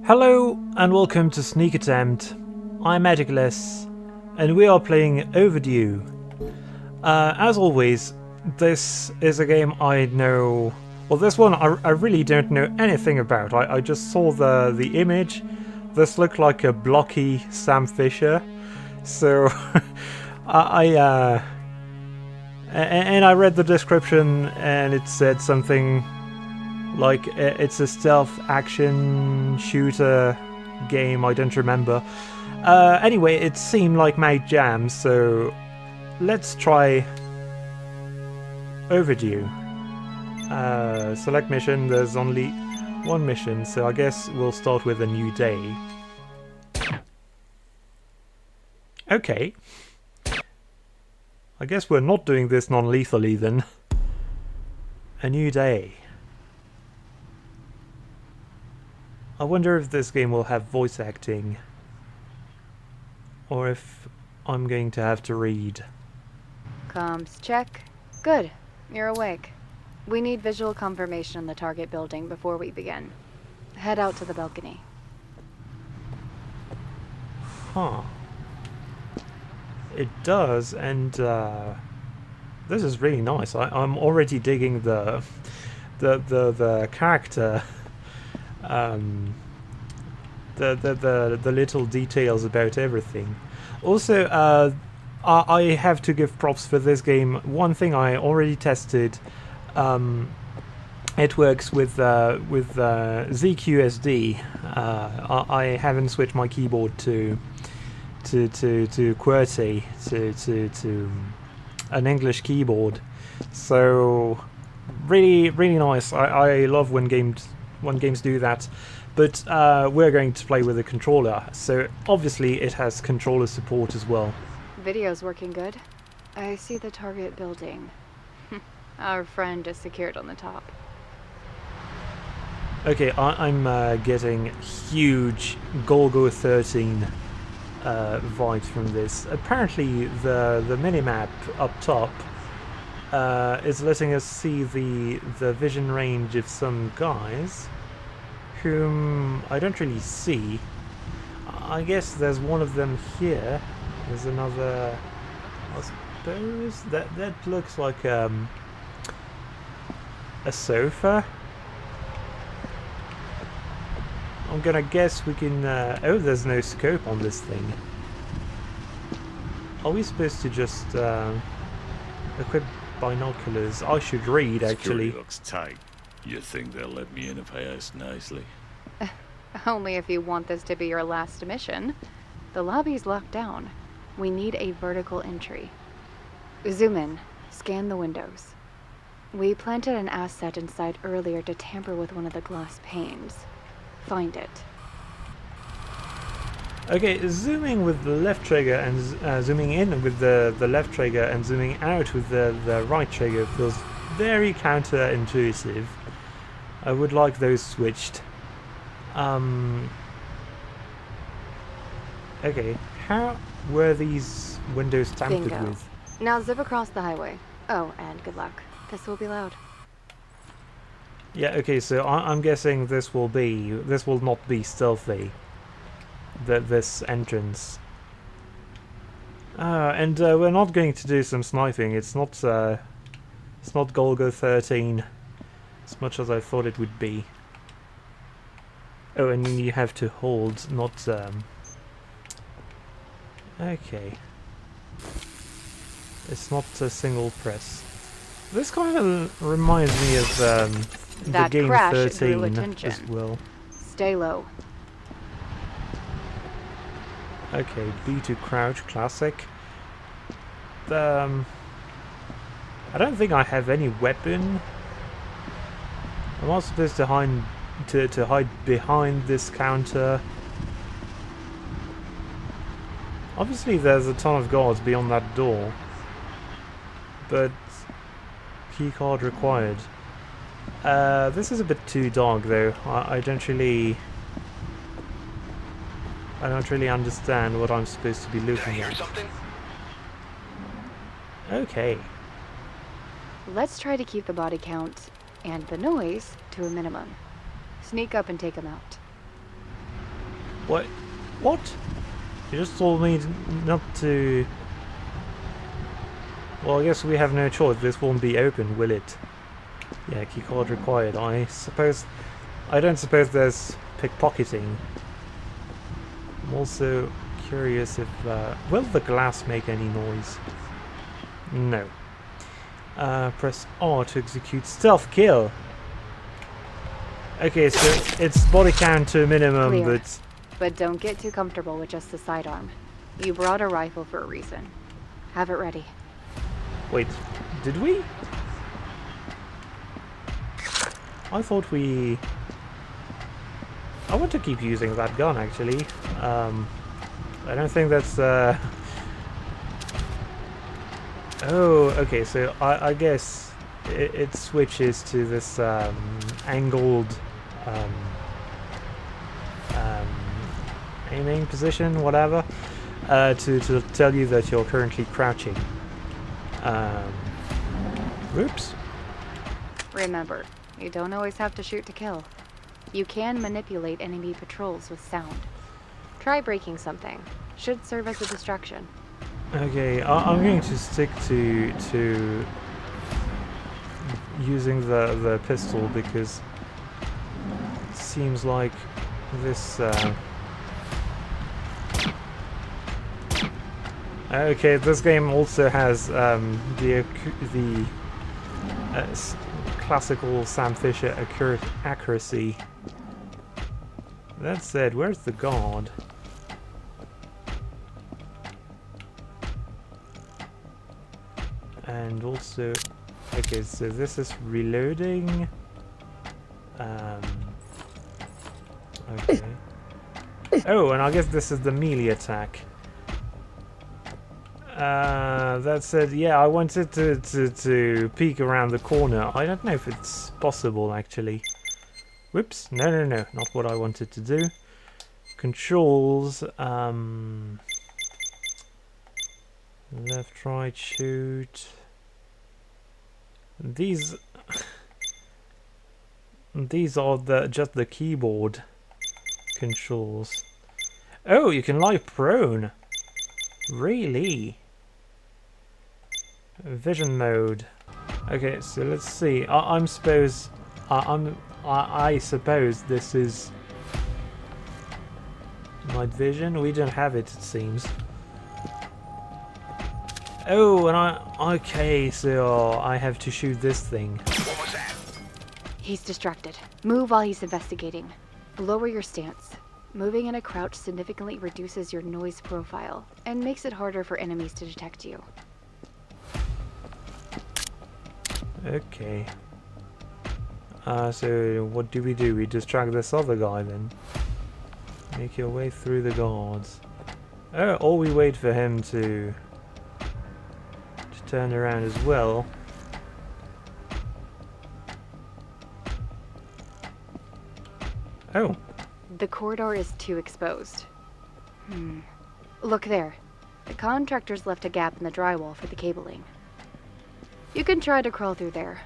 Hello and welcome to Sneak Attempt. I'm Magicless and we are playing Overdue. As always, this is a game I know... Well, this one I really don't know anything about. I just saw the image. This looked like a blocky Sam Fisher. So I read the description and it said something like it's a stealth action shooter game. I don't remember. Anyway, it seemed like my jam, so let's try Overdue. Select mission. There's only one mission, so I guess we'll start with a new day. Okay. I guess we're not doing this non-lethally then. A new day. I wonder if this game will have voice acting. Or if I'm going to have to read. Comms check. Good. You're awake. We need visual confirmation on the target building before we begin. Head out to the balcony. Huh. It does, and this is really nice. I'm already digging the character, the little details about everything. Also, I have to give props for this game. One thing I already tested. It works with ZQSD. I haven't switched my keyboard to QWERTY, to an English keyboard, so really nice. I love when games do that, but we're going to play with a controller, so obviously it has controller support as well. Video's working good. I see the target building. Our friend is secured on the top. Okay, I'm getting huge Golgo 13 vibes from this. Apparently the minimap up top is letting us see the vision range of some guys whom I don't really see. I guess there's one of them here. There's another, I suppose that looks like a sofa. I'm gonna guess we can... oh, there's no scope on this thing. Are we supposed to just equip binoculars? I should read, actually. Security looks tight. You think they'll let me in if I ask nicely? Only if you want this to be your last mission. The lobby's locked down. We need a vertical entry. Zoom in. Scan the windows. We planted an asset inside earlier to tamper with one of the glass panes. Find it. Okay, zooming with the left trigger and zooming in with the left trigger and zooming out with the right trigger feels very counterintuitive. I would like those switched. Okay, how were these windows tampered Bingo. with? Now zip across the highway. Oh, and good luck. This will be loud. Yeah, okay, so I'm guessing this will not be stealthy. This entrance. And we're not going to do some sniping. It's not Golgo 13 as much as I thought it would be. Oh, and you have to hold, not okay. It's not a single press. This kind of reminds me of the game crash 13 drew attention. as well. Stay low. Okay, B to crouch, classic. I don't think I have any weapon. I'm not supposed to hide behind this counter. Obviously there's a ton of guards beyond that door, but keycard required. This is a bit too dark though. I don't really understand what I'm supposed to be looking at. Okay. Let's try to keep the body count and the noise to a minimum. Sneak up and take him out. What? What? You just told me not to... Well, I guess we have no choice. This won't be open, will it? Yeah, keycard required. I don't suppose there's pickpocketing. I'm also curious if... will the glass make any noise? No. Press R to execute stealth kill. Okay, so it's body count to a minimum, Clear. but don't get too comfortable with just the sidearm. You brought a rifle for a reason. Have it ready. wait, did we? I thought we... I want to keep using that gun, actually. I don't think that's... Oh, okay, so I guess it switches to this angled aiming position, whatever, to tell you that you're currently crouching. Oops. Remember, you don't always have to shoot to kill. You can manipulate enemy patrols with sound. Try breaking something. Should serve as a distraction. Okay, I'm going to stick to using the pistol because it seems like this. Okay, this game also has the classical Sam Fisher accuracy. That said, where's the guard? And also, okay, so this is reloading. Okay. Oh, and I guess this is the melee attack. That said, yeah, I wanted to peek around the corner. I don't know if it's possible, actually. Whoops, no, not what I wanted to do. Controls, left, right, shoot. These are just the keyboard controls. Oh, you can lie prone. Really? Vision mode. Okay, so let's see. I suppose this is night vision. We don't have it seems. Oh, and okay, so I have to shoot this thing. What was that? He's distracted. Move while he's investigating. Lower your stance. Moving in a crouch significantly reduces your noise profile and makes it harder for enemies to detect you. Okay. So what do? We distract this other guy then. Make your way through the guards. Oh, or we wait for him to turn around as well. Oh. The corridor is too exposed. Look there. The contractors left a gap in the drywall for the cabling. You can try to crawl through there.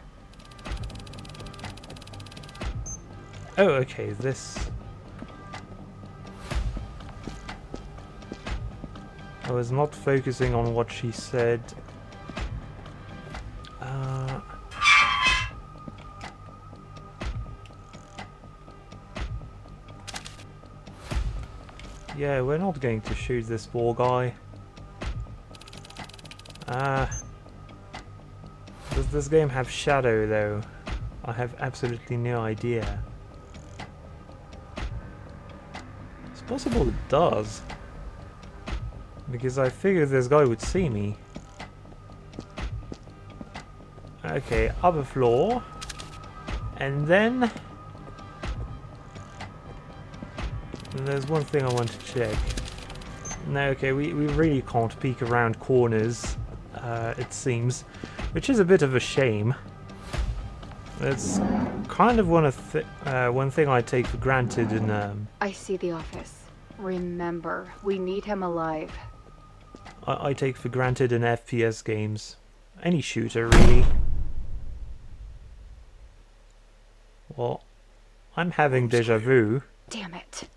Oh, okay, this... I was not focusing on what she said. Yeah, we're not going to shoot this poor guy. Does this game have shadow though? I have absolutely no idea. It's possible it does. Because I figured this guy would see me. Okay, upper floor. And then... there's one thing I want to check. No, okay, we really can't peek around corners, it seems. Which is a bit of a shame. That's kind of one thing I take for granted in... I see the office. Remember, we need him alive. I take for granted in FPS games. Any shooter, really. Well, I'm having déjà vu. Damn it.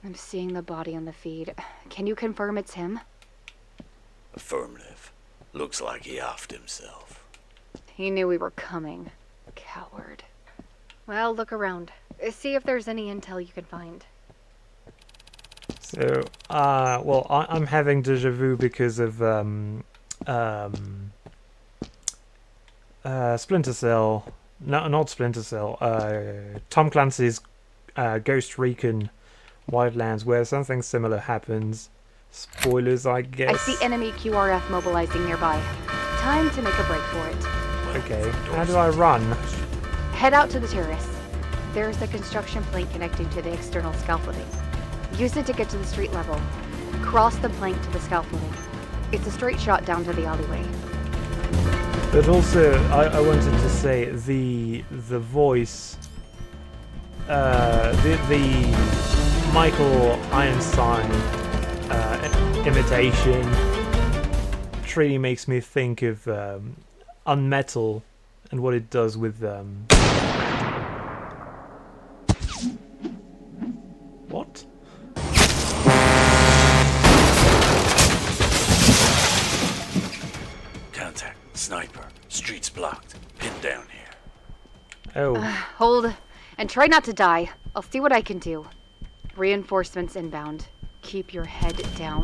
I'm seeing the body on the feed. Can you confirm it's him? Affirmative. Looks like he offed himself. He knew we were coming. Coward. Well, look around. See if there's any intel you can find. So, well, I'm having deja vu because of Splinter Cell. No, not Splinter Cell. Tom Clancy's Ghost Recon Wildlands, where something similar happens. Spoilers, I guess. I see enemy QRF mobilizing nearby. Time to make a break for it. Okay, how do I run? Head out to the terrace. There's a construction plank connecting to the external scaffolding. Use it to get to the street level. Cross the plank to the scaffolding. It's a straight shot down to the alleyway. But also, I wanted to say the voice, the Michael Einstein imitation truly makes me think of Unmetal and what it does with what? Contact. Sniper. Streets blocked. Pinned down here. Oh. Hold, and try not to die. I'll see what I can do. Reinforcements inbound. Keep your head down.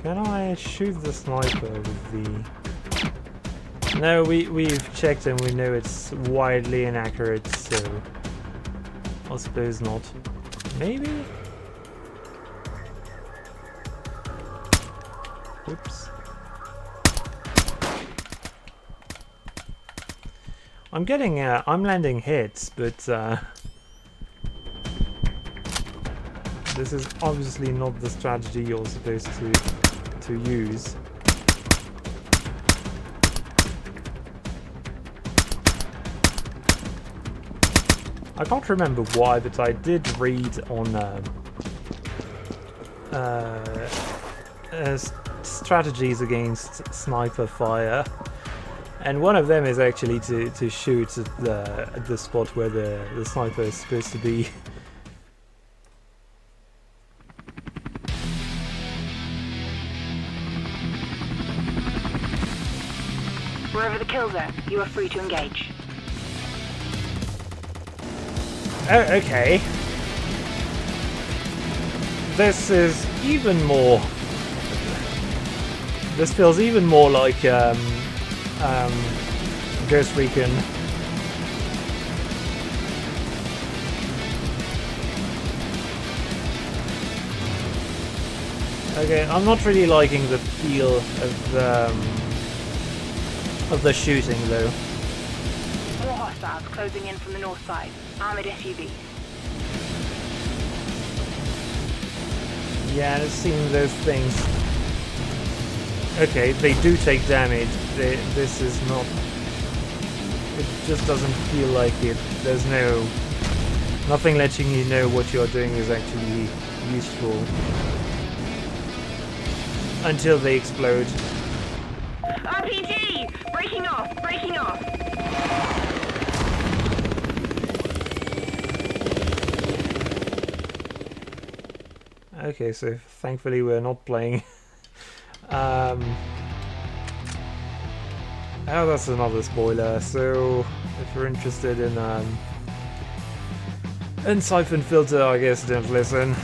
Can I shoot the sniper with the... No, we've checked and we know it's wildly inaccurate, so... I suppose not. Maybe? Oops. I'm getting, I'm landing hits, but, this is obviously not the strategy you're supposed to use. I can't remember why, but I did read on strategies against sniper fire, and one of them is actually to shoot at the spot where the sniper is supposed to be. Wherever the kills are, you are free to engage. Oh, okay. This is even more... This feels even more like Ghost Recon. Okay, I'm not really liking the feel of the shooting though. More hostiles closing in from the north side. Armored SUVs. Yeah, I've seen those things. Okay, they do take damage. This is not... It just doesn't feel like it. There's nothing letting you know what you're doing is actually useful. Until they explode. RPG! Breaking off! Breaking off! Okay, so thankfully we're not playing. Oh, that's another spoiler. So, if you're interested in Siphon Filter, I guess don't listen.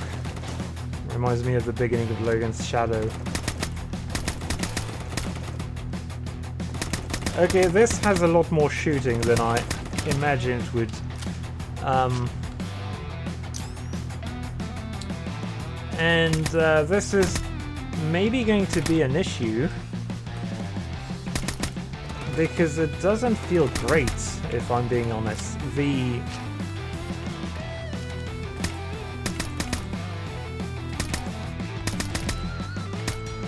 Reminds me of the beginning of Logan's Shadow. Okay, this has a lot more shooting than I imagined it would. And this is maybe going to be an issue because it doesn't feel great, if I'm being honest.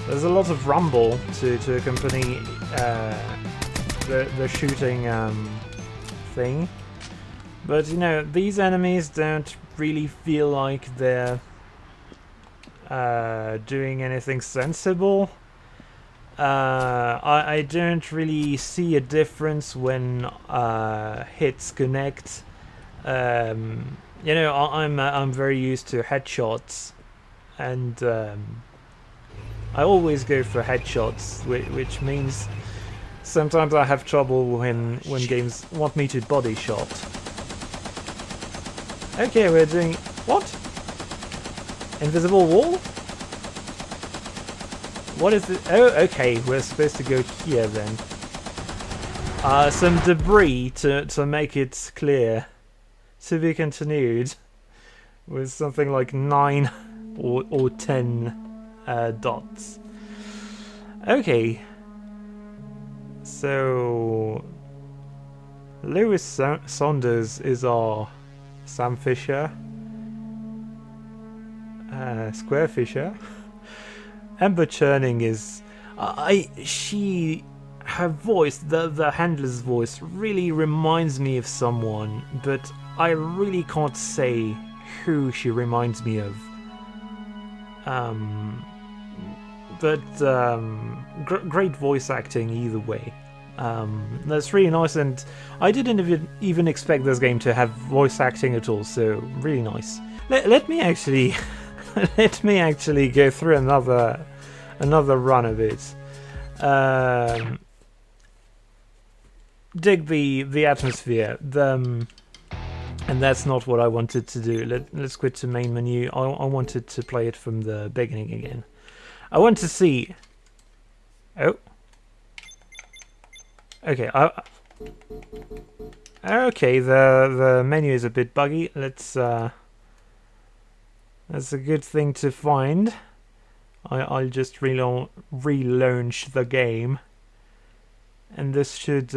There's a lot of rumble to accompany the shooting thing, but you know, these enemies don't really feel like they're doing anything sensible. I don't really see a difference when hits connect. You know, I'm very used to headshots, and I always go for headshots, which means sometimes I have trouble when games want me to body shot. Okay, we're doing what? Invisible wall? What is it? Oh, okay, we're supposed to go here then. Some debris to make it clear. To be continued with something like 9 or 10 dots. Okay. So Lewis Saunders is our Sam Fisher. Square Fisher. Ember Churning is her voice, the handler's voice, really reminds me of someone, but I really can't say who she reminds me of. Great voice acting either way. That's really nice, and I didn't even expect this game to have voice acting at all, so really nice. Let me actually let me actually go through another run of it. Dig the atmosphere. And that's not what I wanted to do. Let's quit to main menu. I wanted to play it from the beginning again. I want to see. Oh. Okay. Okay. The menu is a bit buggy. That's a good thing to find. I'll just relaunch the game, and this should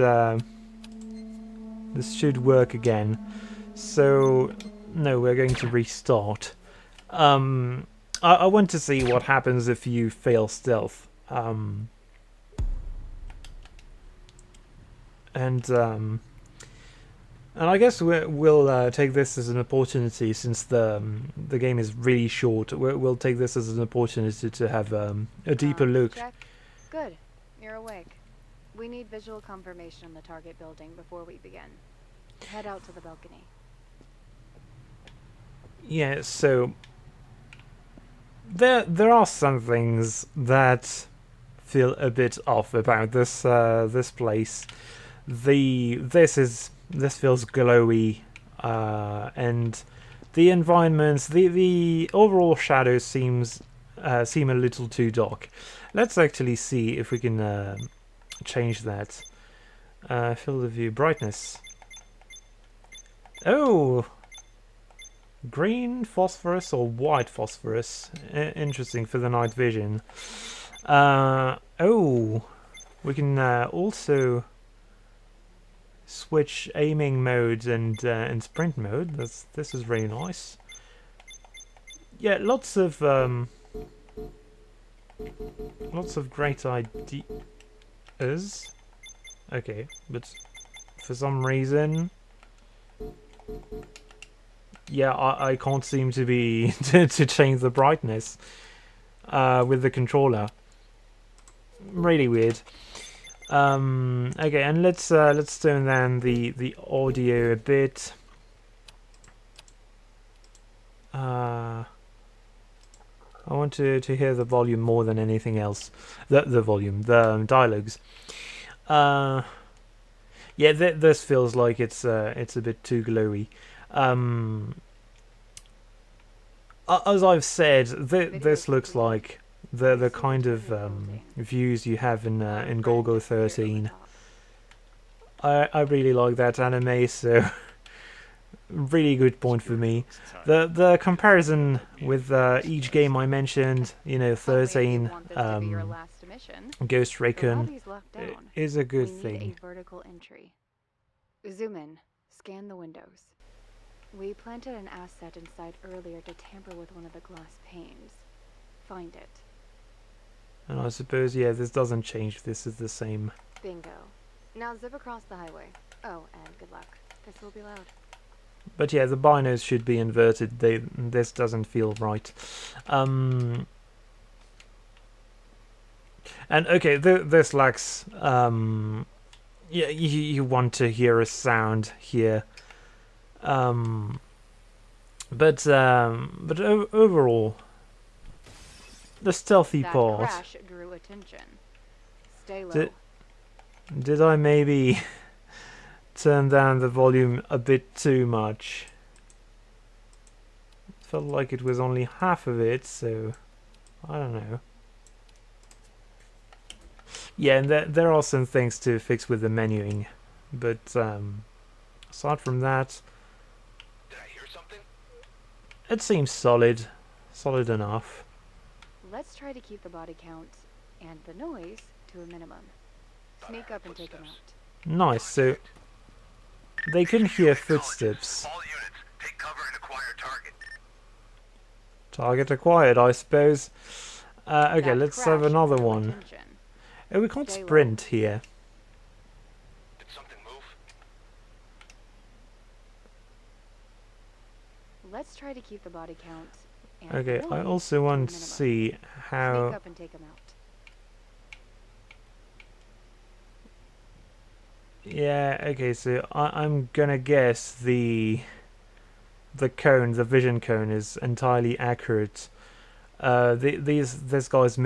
work again. So no, we're going to restart. I want to see what happens if you fail stealth. And I guess we'll take this as an opportunity, since the game is really short. We'll take this as an opportunity to have a deeper look. Check. Good. You're awake. We need visual confirmation on the target building before we begin. Head out to the balcony. Yeah, so there are some things that feel a bit off about this place. This feels glowy, and the environments, the overall shadows seem a little too dark. Let's actually see if we can change that. Field of view brightness. Oh, green phosphorus or white phosphorus. Interesting for the night vision. Oh, we can also switch aiming modes and sprint mode. This is really nice. Yeah, lots of great ideas. Okay, but for some reason, yeah, I can't seem to be to change the brightness with the controller. Really weird. Okay, and let's turn down the audio a bit. I want to hear the volume more than anything else. The volume, the dialogues. Yeah, this feels like it's a bit too glowy. As I've said, this looks like the kind of views you have in Golgo 13. I really like that anime, so really good point for me. The comparison with each game I mentioned, 13, Ghost Recon, is a good thing. We need a vertical entry. Zoom in, scan the windows. We planted an asset inside earlier to tamper with one of the glass panes. Find it. And I suppose, yeah, this doesn't change. This is the same. Bingo. Now zip across the highway. Oh, and good luck. This will be loud. But yeah, the binos should be inverted. This doesn't feel right. And okay, this lacks. Yeah, you want to hear a sound here. But overall, the stealthy That part. crash drew attention. Stay low. Did I maybe turn down the volume a bit too much? It felt like it was only half of it, so I don't know. Yeah, and there are some things to fix with the menuing, but aside from that, Did I hear something? it seems solid enough. Let's try to keep the body count and the noise to a minimum. Sneak up and take him out. Nice. So they can hear footsteps. All units, take cover and acquire target. Target acquired, I suppose. Okay, That let's have crash another drew one. attention. Oh, we can't Stay low. sprint here. Did something move? Let's try to keep the body count and Okay, the I noise also to a want to minimum. see Sneak how. up and take him out. Yeah, okay, so I'm gonna guess the cone, the vision cone, is entirely accurate. This guy's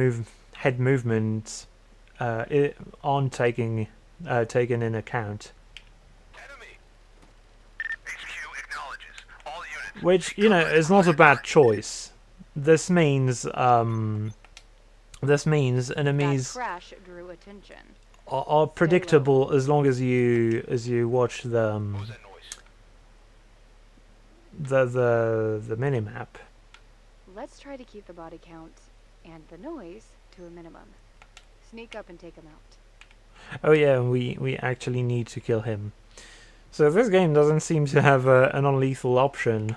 head movements aren't taken in account. Enemy. HQ acknowledges. All units. Which, take you know, cover and is not a acquire bad target. choice. This means That enemies crash drew attention. are predictable as long as you watch the What was that noise? the minimap. Let's try to keep the body count and the noise to a minimum. Sneak up and take him out. Oh yeah, we actually need to kill him. So this game doesn't seem to have a non-lethal option.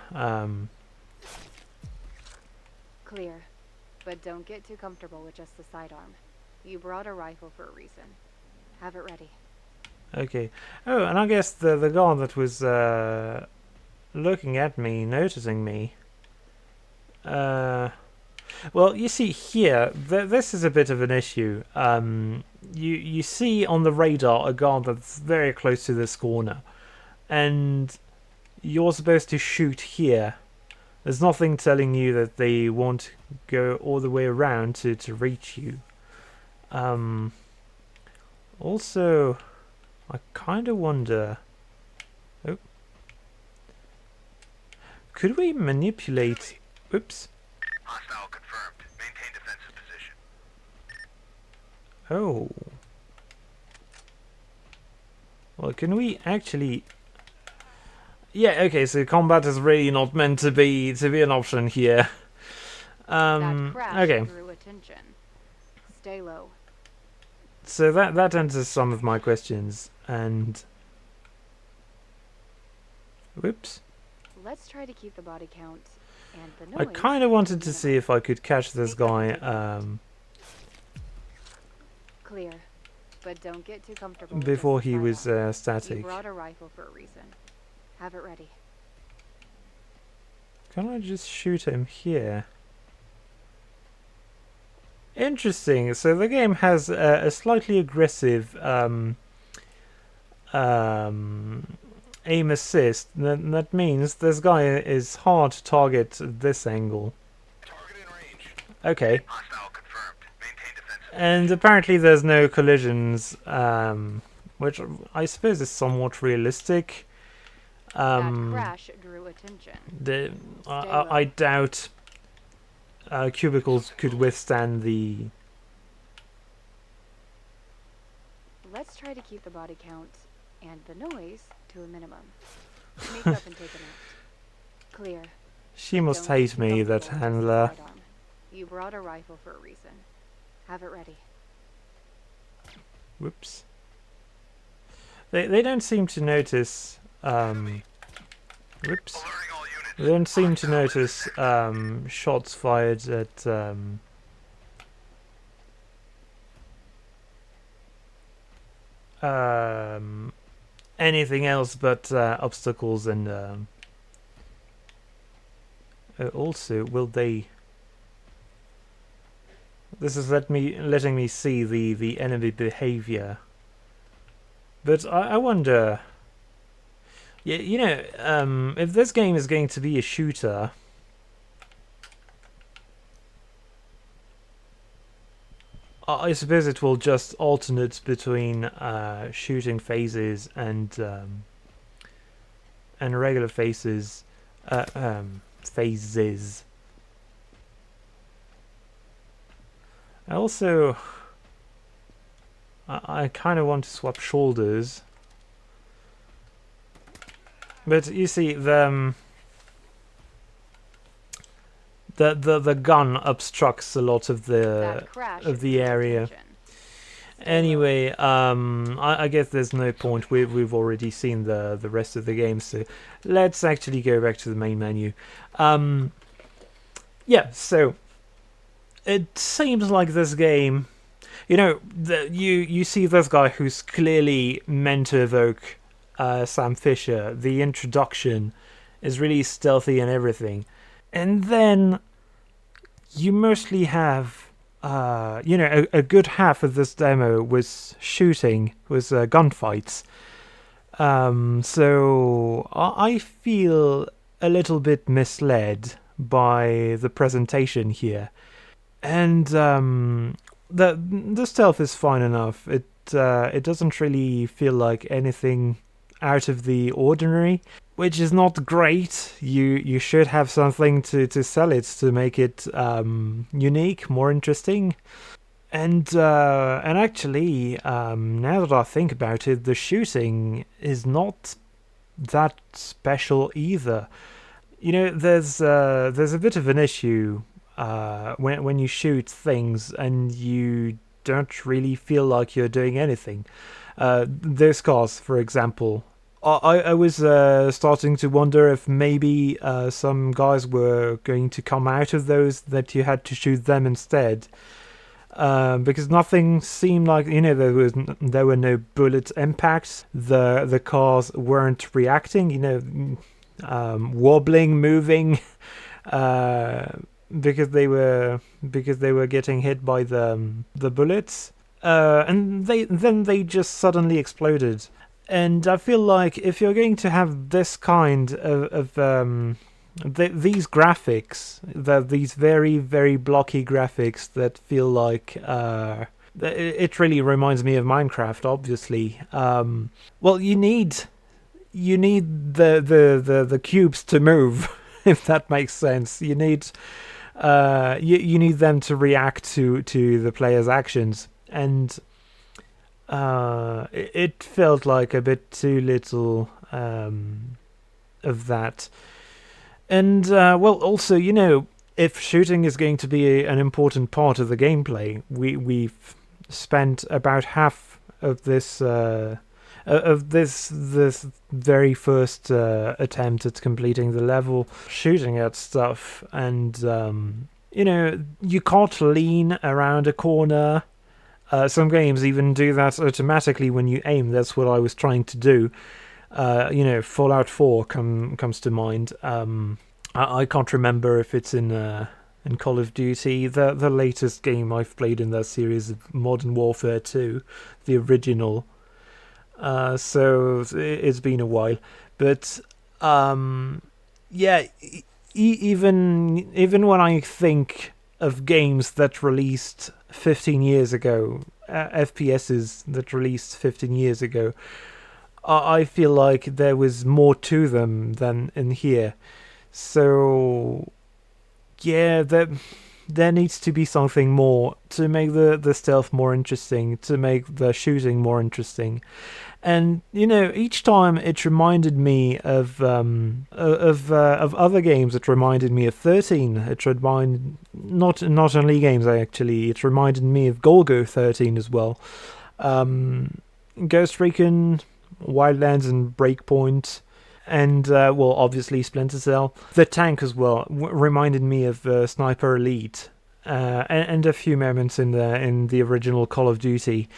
Clear. But don't get too comfortable with just the sidearm. You brought a rifle for a reason. Have it ready. Okay. Oh, and I guess the guy that was looking at me, noticing me. Well, you see here, this is a bit of an issue. You see on the radar a guard that's very close to this corner, and you're supposed to shoot here. There's nothing telling you that they won't go all the way around to reach you. Also, I kind of wonder. Oh, could we manipulate? Oops. Hostile confirmed. Maintain defensive position. Oh. Well, can we actually? Yeah. Okay. So combat is really not meant to be an option here. That crash Okay. drew attention. Stay low. So that answers some of my questions. And whoops. Let's try to keep the body count and the I noise. kind of wanted to see if I could catch this guy. Clear. But don't get too comfortable with Before just the he was sidearm. You static. brought a rifle for a reason. Have it ready. Can I just shoot him here? Interesting. So the game has a slightly aggressive aim assist. That means this guy is hard to target at this angle. Target in range. Okay. Hostile confirmed. Maintain defensive. And apparently there's no collisions, which I suppose is somewhat realistic. That crash drew attention. I doubt cubicles could withstand the. Let's try to keep the body count and the noise to a minimum. Sneak up and take him out. Clear. She must Don't get hate too me, that comfortable with just the handler. sidearm. You brought a rifle for a reason. Have it ready. Whoops. They don't seem to notice. Whoops. Alerting all units. They don't seem to Hostile notice shots fired at. Anything else but obstacles and. Also, will they? This is letting me see the enemy behavior. But I wonder. If this game is going to be a shooter, I suppose it will just alternate between shooting phases and regular phases. Phases. I kind of want to swap shoulders, but you see the gun obstructs a lot of the area. Anyway, I guess there's no point. We've already seen the rest of the game, so let's actually go back to the main menu. Yeah, so it seems like this game, you see this guy who's clearly meant to evoke Sam Fisher. The introduction is really stealthy and everything, and then you mostly have a good half of this demo was shooting, was gunfights. So I feel a little bit misled by the presentation here, and the stealth is fine enough. It doesn't really feel like anything out of the ordinary, which is not great. You should have something to sell it, to make it unique, more interesting. And actually, now that I think about it, the shooting is not that special either. There's a bit of an issue when you shoot things and you don't really feel like you're doing anything. Those cars, for example. I was starting to wonder if maybe some guys were going to come out of those, that you had to shoot them instead. Because nothing seemed like, there were no bullet impacts. The cars weren't reacting, wobbling, moving, because they were getting hit by the bullets. And they just suddenly exploded. And I feel like if you're going to have this kind of these graphics, these very, very blocky graphics that feel like it really reminds me of Minecraft, obviously. Well, you need the cubes to move, if that makes sense. You need you need them to react to the player's actions, and it felt like a bit too little of that. And also, if shooting is going to be an important part of the gameplay, we've spent about half of this very first attempt at completing the level shooting at stuff, and you can't lean around a corner. Some games even do that automatically when you aim. That's what I was trying to do. Fallout 4 comes to mind. I can't remember if it's in Call of Duty. The latest game I've played in that series is Modern Warfare 2, the original. So it's been a while. But even when I think of games that released 15 years ago, FPSs that released 15 years ago, I feel like there was more to them than in here. So yeah, there needs to be something more to make the stealth more interesting, to make the shooting more interesting. And each time it reminded me of other games. It reminded me of 13. It reminded not only games actually. It reminded me of Golgo 13 as well. Ghost Recon, Wildlands, and Breakpoint, and obviously Splinter Cell. The tank as well reminded me of Sniper Elite, and a few moments in the original Call of Duty.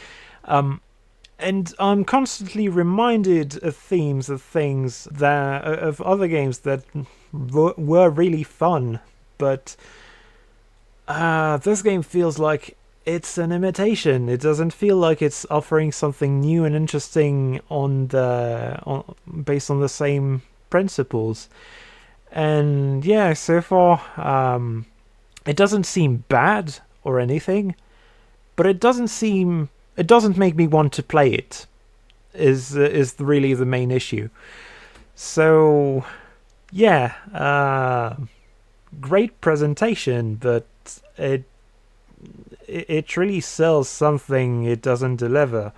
And I'm constantly reminded of themes, of things of other games that were really fun, but this game feels like it's an imitation. It doesn't feel like it's offering something new and interesting based on the same principles. And yeah, so far, it doesn't seem bad or anything, but it doesn't make me want to play it. Is really the main issue. So yeah, great presentation, but it really sells something it doesn't deliver.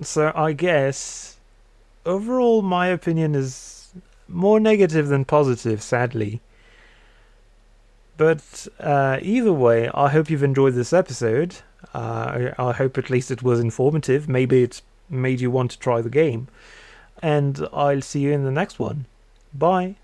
So I guess overall my opinion is more negative than positive, sadly. But either way, I hope you've enjoyed this episode. I hope at least it was informative. Maybe it's made you want to try the game. And I'll see you in the next one. Bye.